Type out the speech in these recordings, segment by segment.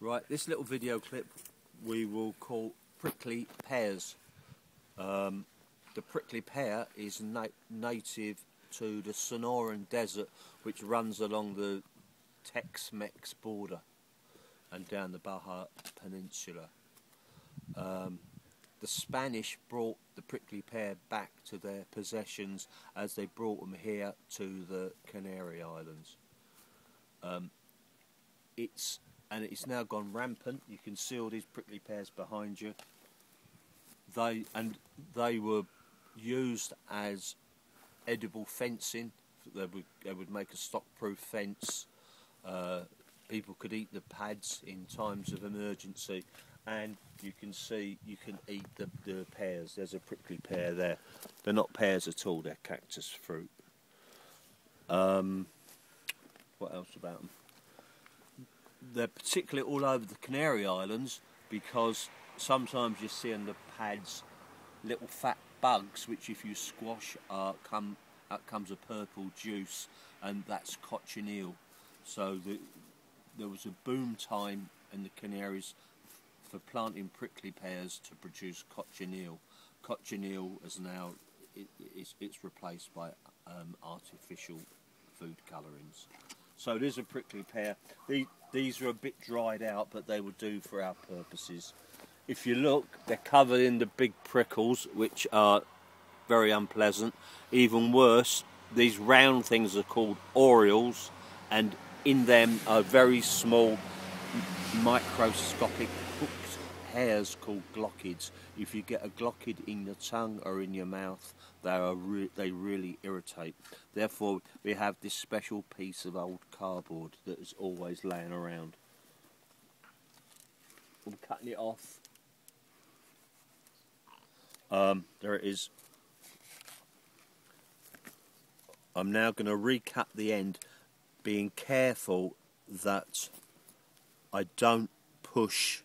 Right, this little video clip we will call prickly pears. The prickly pear is native to the Sonoran Desert, which runs along the Tex-Mex border and down the Baja Peninsula. The Spanish brought the prickly pear back to their possessions as they brought them here to the Canary Islands. It's now gone rampant. You can see all these prickly pears behind you. They were used as edible fencing. They would make a stock-proof fence. People could eat the pads in times of emergency, and you can see you can eat the pears. There's a prickly pear there. They're not pears at all. They're cactus fruit. What else about them? They're particularly all over the Canary Islands because sometimes you see in the pads little fat bugs which, if you squash, out comes a purple juice, and that's cochineal. So there was a boom time in the Canaries for planting prickly pears to produce cochineal. Cochineal is now it's replaced by artificial food colourings. So there's a prickly pear. These are a bit dried out, but they will do for our purposes. If you look, they're covered in the big prickles, which are very unpleasant. Even worse, these round things are called orioles, and in them are very small microscopic hooked hairs called glockids. If you get a glockid in your tongue or in your mouth, they really irritate. Therefore, we have this special piece of old cardboard that is always laying around. I'm cutting it off. There it is. I'm now going to recut the end, being careful that I don't push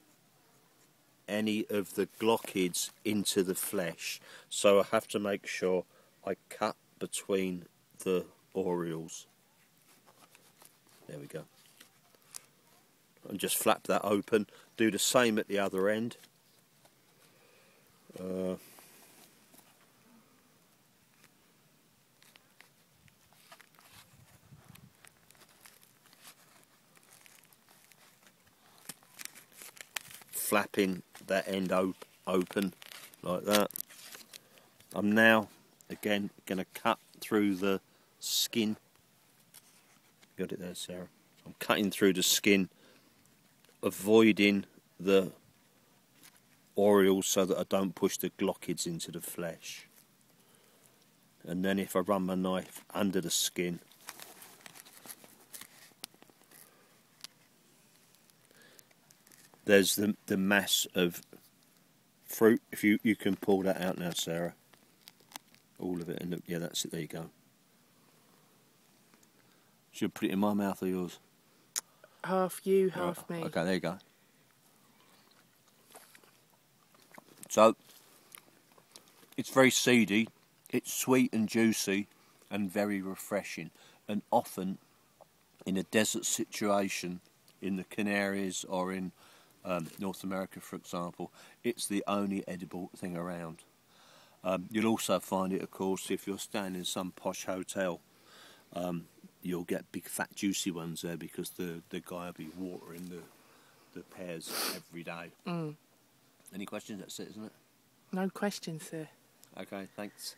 any of the glockids into the flesh. So I have to make sure I cut between the orioles. There we go. And just flap that open. Do the same at the other end. Flapping that end open like that. I'm now again going to cut through the skin. Got it there, Sarah? I'm cutting through the skin, avoiding the orioles so that I don't push the glockids into the flesh. And then if I run my knife under the skin, there's the mass of fruit. If you can pull that out now, Sarah. All of it, and yeah, that's it. There you go. Should I put it in my mouth or yours? Half you, half me. Okay, there you go. So it's very seedy. It's sweet and juicy, and very refreshing. And often, in a desert situation, in the Canaries or in North America, for example, it's the only edible thing around. You'll also find it, of course, if you're staying in some posh hotel, you'll get big fat juicy ones there because the guy will be watering the pears every day. Any questions? That's it, isn't it? No questions, sir. Okay, thanks.